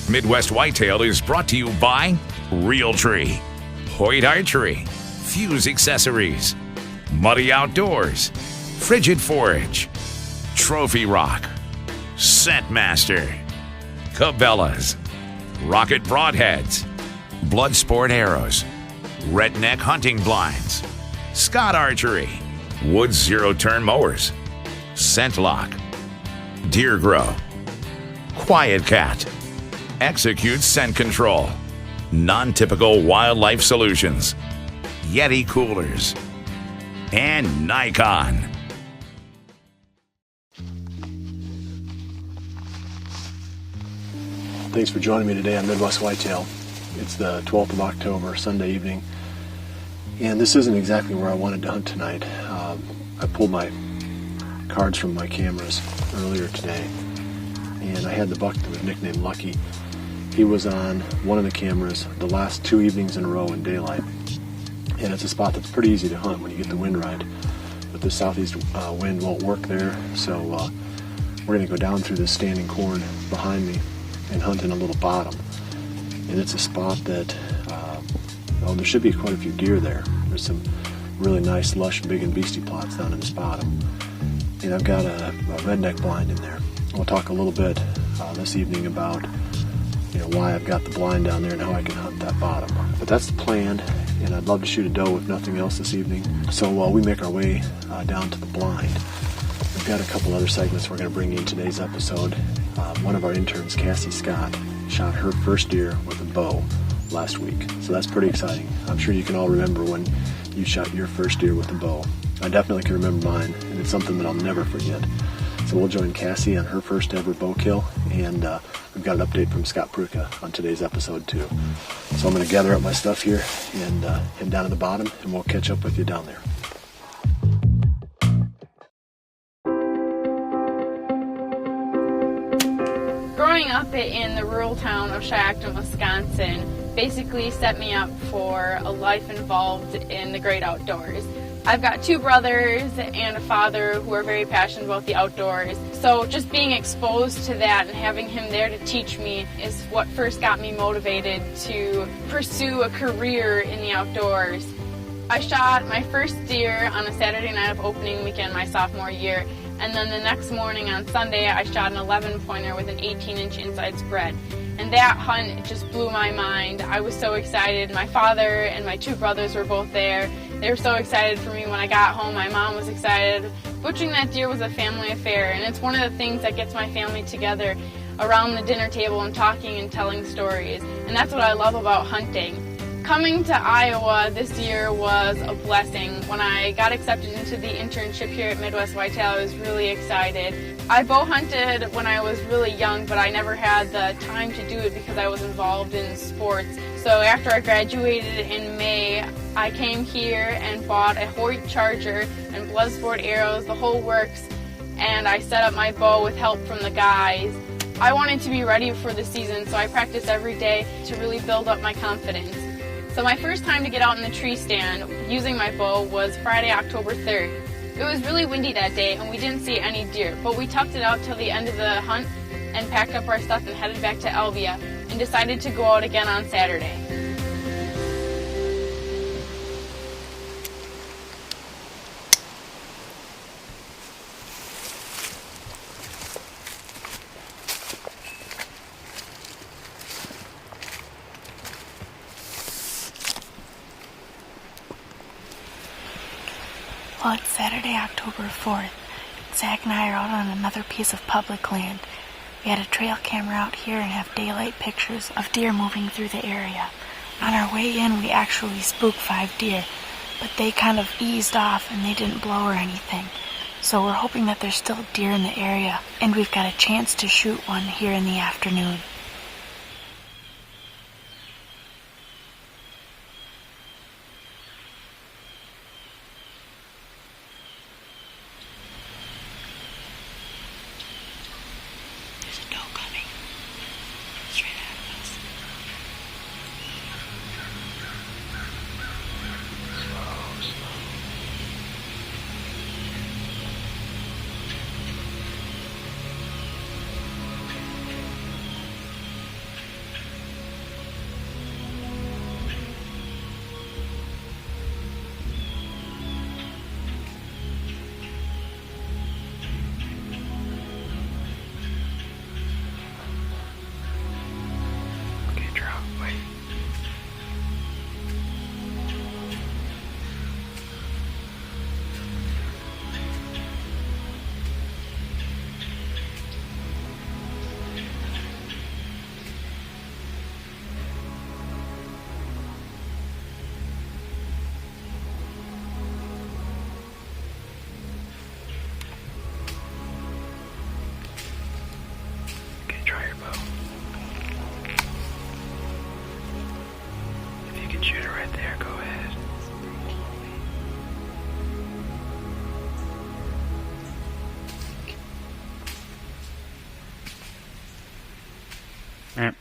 Midwest Whitetail is brought to you by Realtree, Hoyt Archery, Fuse Accessories, Muddy Outdoors, Frigid Forage, Trophy Rock, Scentmaster, Cabela's, Rocket Broadheads, Bloodsport Arrows, Redneck Hunting Blinds, Scott Archery, Woods Zero Turn Mowers, Scentlock, Deer Grow, Quiet Cat, Execute Scent Control, Non-Typical Wildlife Solutions, Yeti Coolers, and Nikon. Thanks for joining me today on Midwest Whitetail. It's the 12th of October, Sunday evening, and this isn't exactly where I wanted to hunt tonight. I pulled my cards from my cameras earlier today, and I had the buck that was nicknamed Lucky. He was on one of the cameras the last 2 evenings in a row in daylight, and it's a spot that's pretty easy to hunt when you get the wind right, but the southeast wind won't work there, so we're going to go down through this standing corn behind me and hunt in a little bottom. And it's a spot that there should be quite a few deer there. There's some really nice lush big and beastie plots down in this bottom, and I've got a redneck blind in there. We'll talk a little bit this evening about why I've got the blind down there and how I can hunt that bottom. But that's the plan, and I'd love to shoot a doe if nothing else this evening. So while we make our way down to the blind, we've got a couple other segments we're going to bring you in today's episode. One of our interns, Cassie Scott, shot her first deer with a bow last week. So that's pretty exciting. I'm sure you can all remember when you shot your first deer with a bow. I definitely can remember mine, and it's something that I'll never forget. So we'll join Cassie on her first ever bow kill, and we've got an update from Scott Prucha on today's episode too. So I'm going to gather up my stuff here and head down to the bottom, and we'll catch up with you down there. Growing up in the rural town of Cheyenne, Wisconsin, basically set me up for a life involved in the great outdoors. I've got 2 brothers and a father who are very passionate about the outdoors. So just being exposed to that and having him there to teach me is what first got me motivated to pursue a career in the outdoors. I shot my first deer on a Saturday night of opening weekend my sophomore year, and then the next morning on Sunday I shot an 11-pointer with an 18-inch inside spread. And that hunt just blew my mind. I was so excited. My father and my 2 brothers were both there. They were so excited for me when I got home. My mom was excited. Butchering that deer was a family affair, and it's one of the things that gets my family together around the dinner table and talking and telling stories. And that's what I love about hunting. Coming to Iowa this year was a blessing. When I got accepted into the internship here at Midwest Whitetail, I was really excited. I bow hunted when I was really young, but I never had the time to do it because I was involved in sports. So after I graduated in May, I came here and bought a Hoyt charger and Bloodsport arrows, the whole works, and I set up my bow with help from the guys. I wanted to be ready for the season, so I practiced every day to really build up my confidence. So my first time to get out in the tree stand using my bow was Friday, October 3rd. It was really windy that day and we didn't see any deer, but we toughed it out till the end of the hunt and packed up our stuff and headed back to Elvia and decided to go out again on Saturday. Well, it's Saturday, October 4th. Zach and I are out on another piece of public land. We had a trail camera out here and have daylight pictures of deer moving through the area. On our way in, we actually spooked 5 deer, but they kind of eased off and they didn't blow or anything. So we're hoping that there's still deer in the area, and we've got a chance to shoot one here in the afternoon. there, go ahead. Yep.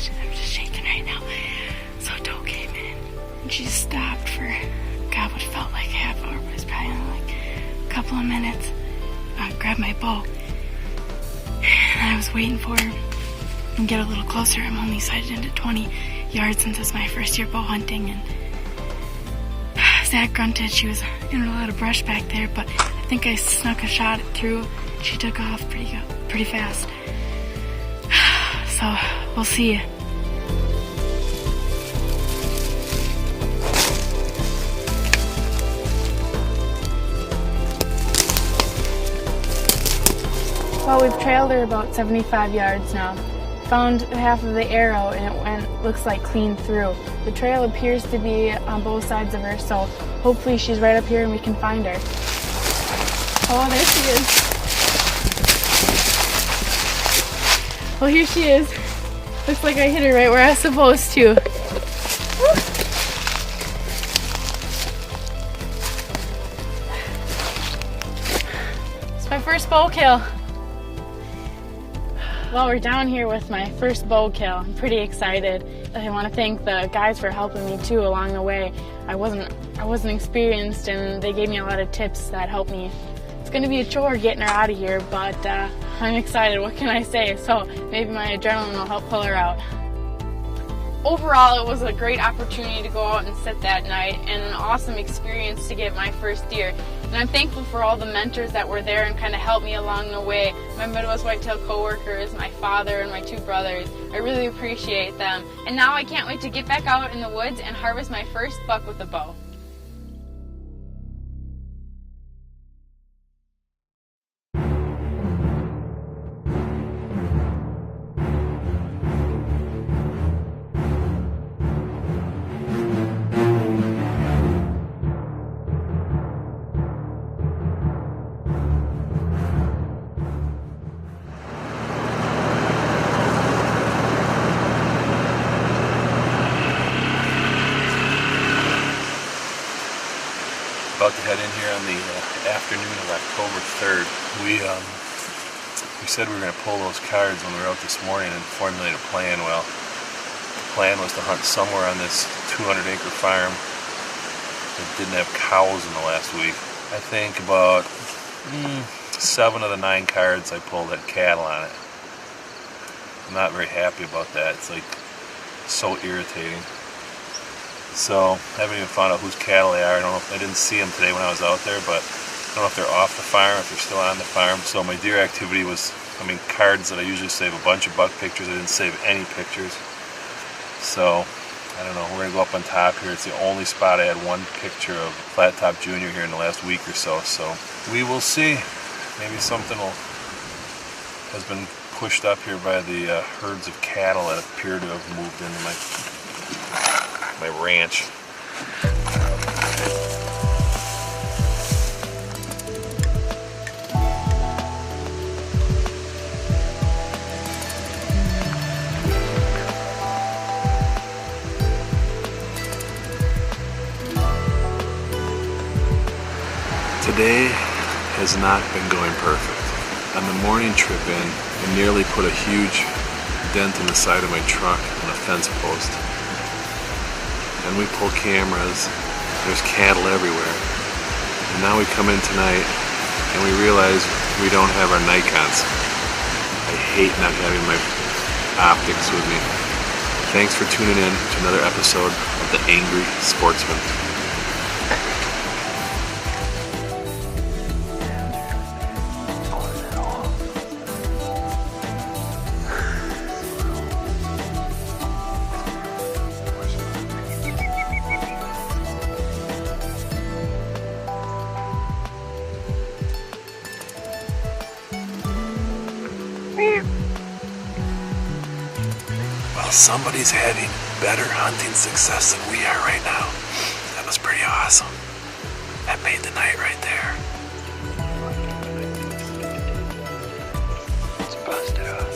I'm just shaking right now. So Doe came in and she stopped for, God, what felt like half hour, but it was probably only like a couple of minutes. I grabbed my bow and I was waiting for her and get a little closer. I'm only sighted into 20 yards since it's my first year bow hunting, and Zach grunted. She was in a lot of brush back there, but I think I snuck a shot through. She took off pretty fast. So we'll see. Well, we've trailed her about 75 yards now. Found half of the arrow and it looks like clean through. The trail appears to be on both sides of her, so hopefully she's right up here and we can find her. Oh, there she is. Well, here she is. Looks like I hit her right where I was supposed to. It's my first bow kill. Well, we're down here with my first bow kill. I'm pretty excited. I want to thank the guys for helping me too along the way. I wasn't experienced, and they gave me a lot of tips that helped me. It's going to be a chore getting her out of here, but I'm excited. What can I say? So maybe my adrenaline will help pull her out. Overall, it was a great opportunity to go out and sit that night, and an awesome experience to get my first deer. And I'm thankful for all the mentors that were there and kind of helped me along the way. My Midwest Whitetail coworkers, my father, and my two brothers. I really appreciate them. And now I can't wait to get back out in the woods and harvest my first buck with a bow. About to head in here on the afternoon of October 3rd. We said we were going to pull those cards when we were out this morning and formulate a plan. Well, the plan was to hunt somewhere on this 200-acre farm that didn't have cows in the last week. I think about 7 of the 9 cards I pulled had cattle on it. I'm not very happy about that. It's like so irritating. So I haven't even found out whose cattle they are. I didn't see them today when I was out there, but I don't know if they're off the farm, if they're still on the farm. So my deer activity was, cards that I usually save a bunch of buck pictures, I didn't save any pictures. So I don't know, we're gonna go up on top here. It's the only spot I had one picture of Flat Top Junior here in the last week or so. So we will see. Maybe something has been pushed up here by the herds of cattle that appear to have moved into my ranch. Today has not been going perfect. On the morning trip in, I nearly put a huge dent in the side of my truck on a fence post. And we pull cameras, there's cattle everywhere. And now we come in tonight and we realize we don't have our Nikons. I hate not having my optics with me. Thanks for tuning in to another episode of The Angry Sportsman. Well, Well, somebody's having better hunting success than we are right now. That was pretty awesome. That made the night right there. Let's bust it up.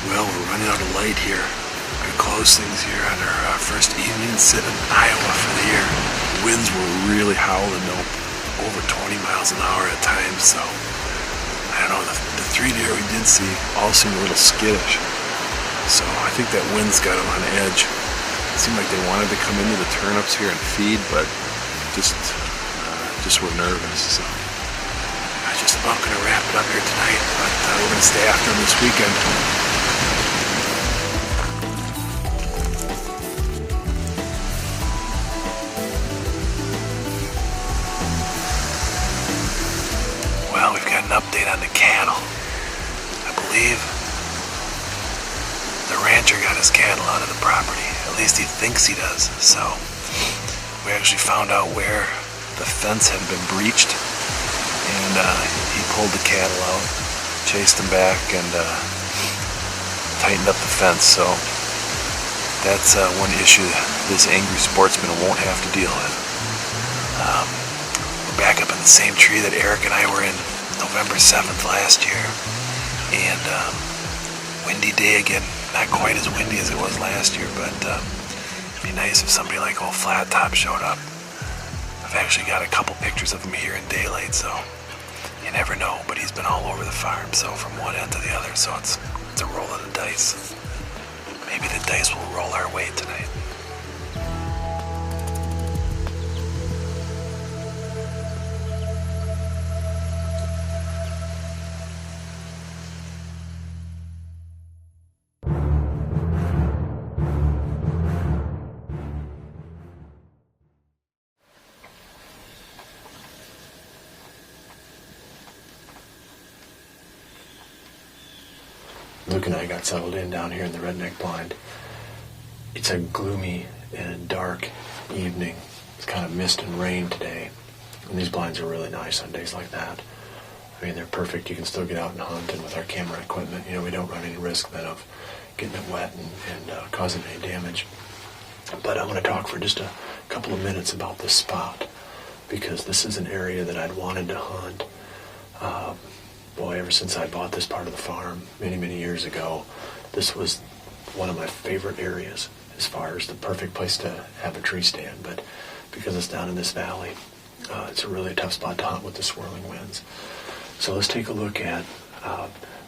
Well, we're running out of light here. We're gonna close things here on our first evening sit in Iowa for the year. The winds were really howling, over 20 miles an hour at times, so I don't know, the 3 deer we did see all seemed a little skittish. So I think that wind's got them on edge. It seemed like they wanted to come into the turnips here and feed, but just were nervous. So I'm just about gonna wrap it up here tonight, but we're gonna stay after them this weekend. Well, we've got an update on the cattle. I believe the rancher got his cattle out of the property. At least he thinks he does. So we actually found out where the fence had been breached, and he pulled the cattle out, chased them back, and tightened up the fence. So that's one issue this angry sportsman won't have to deal with. We're back up in the same tree that Eric and I were in November 7th last year, and windy day again. Not quite as windy as it was last year, but it'd be nice if somebody like old Flat Top showed up. I've actually got a couple pictures of him here in daylight, so you never know, but he's been all over the farm, so from one end to the other, so it's a roll of the dice. Maybe the dice will roll our way tonight. Luke and I got settled in down here in the redneck blind. It's a gloomy and dark evening. It's kind of mist and rain today. And these blinds are really nice on days like that. I mean, they're perfect. You can still get out and hunt, and with our camera equipment, we don't run any risk then of getting it wet and causing any damage. But I want to talk for just a couple of minutes about this spot, because this is an area that I'd wanted to hunt. Ever since I bought this part of the farm many, many years ago, this was one of my favorite areas as far as the perfect place to have a tree stand. But because it's down in this valley, it's a really tough spot to hunt with the swirling winds. So let's take a look at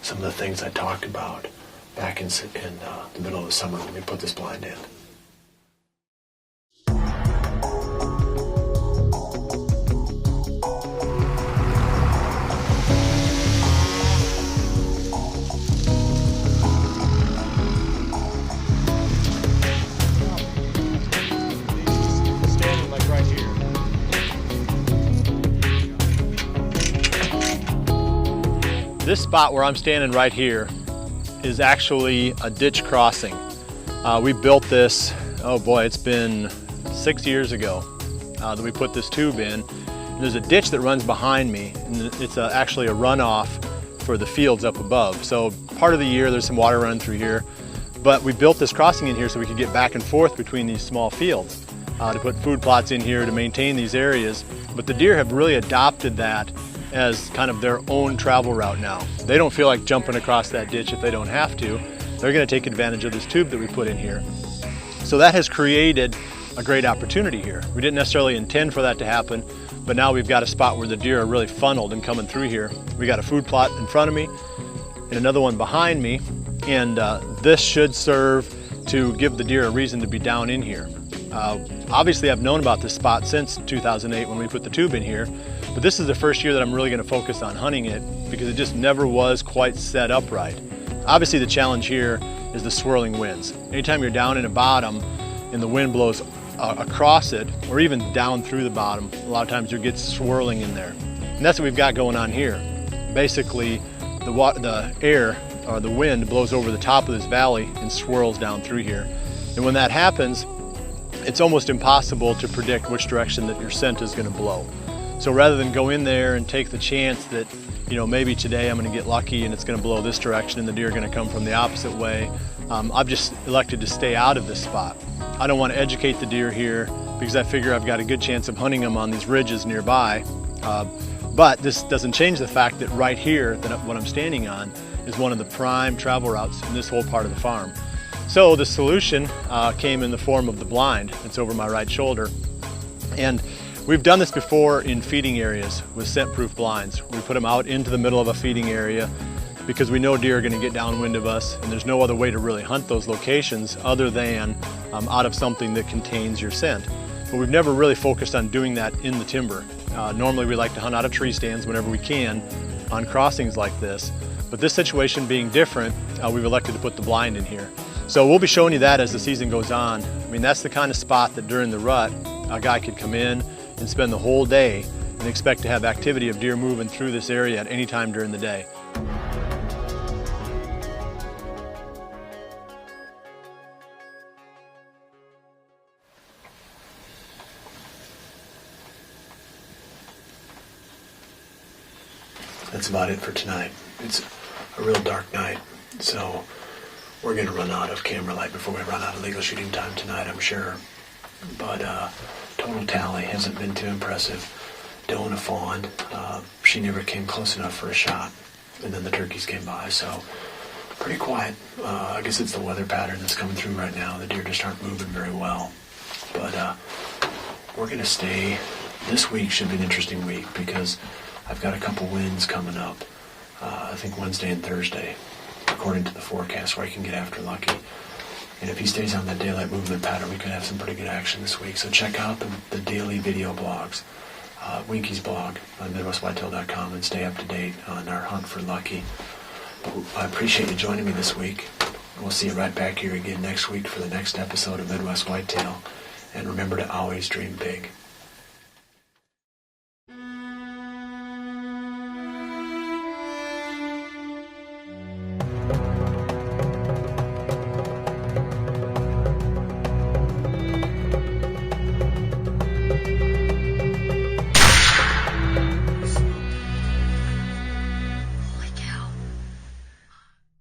some of the things I talked about back in the middle of the summer when we put this blind in. This spot where I'm standing right here is actually a ditch crossing. We built this, it's been 6 years ago that we put this tube in. And there's a ditch that runs behind me, and it's actually a runoff for the fields up above. So part of the year there's some water running through here, but we built this crossing in here so we could get back and forth between these small fields to put food plots in here to maintain these areas. But the deer have really adopted that as kind of their own travel route now. They don't feel like jumping across that ditch if they don't have to. They're going to take advantage of this tube that we put in here. So that has created a great opportunity here. We didn't necessarily intend for that to happen, but now we've got a spot where the deer are really funneled and coming through here. We got a food plot in front of me and another one behind me, and this should serve to give the deer a reason to be down in here. Obviously I've known about this spot since 2008 when we put the tube in here, but this is the first year that I'm really going to focus on hunting it because it just never was quite set up right. Obviously the challenge here is the swirling winds. Anytime you're down in a bottom and the wind blows across it or even down through the bottom, a lot of times you get swirling in there. And that's what we've got going on here. Basically the air or the wind blows over the top of this valley and swirls down through here. And when that happens, it's almost impossible to predict which direction that your scent is going to blow. So rather than go in there and take the chance that, you know, maybe today I'm going to get lucky and it's going to blow this direction and the deer are going to come from the opposite way, I've just elected to stay out of this spot. I don't want to educate the deer here because I figure I've got a good chance of hunting them on these ridges nearby. But this doesn't change the fact that right here, what I'm standing on, is one of the prime travel routes in this whole part of the farm. So the solution came in the form of the blind. It's over my right shoulder. And we've done this before in feeding areas with scent-proof blinds. We put them out into the middle of a feeding area because we know deer are going to get downwind of us, and there's no other way to really hunt those locations other than out of something that contains your scent. But we've never really focused on doing that in the timber. Normally we like to hunt out of tree stands whenever we can on crossings like this. But this situation being different, we've elected to put the blind in here. So we'll be showing you that as the season goes on. I mean, that's the kind of spot that during the rut, a guy could come in and spend the whole day and expect to have activity of deer moving through this area at any time during the day. That's about it for tonight. It's a real dark night, so we're going to run out of camera light before we run out of legal shooting time tonight, I'm sure. But total tally hasn't been too impressive. Doe and a fawn, she never came close enough for a shot, and then the turkeys came by, so pretty quiet. I guess it's the weather pattern that's coming through right now. The deer just aren't moving very well. But we're going to stay. This week should be an interesting week because I've got a couple winds coming up, I think Wednesday and Thursday, according to the forecast, where I can get after Lucky. And if he stays on that daylight movement pattern, we could have some pretty good action this week. So check out the daily video blogs, Winky's blog on MidwestWhitetail.com, and stay up to date on our hunt for Lucky. But I appreciate you joining me this week. We'll see you right back here again next week for the next episode of Midwest Whitetail. And remember to always dream big.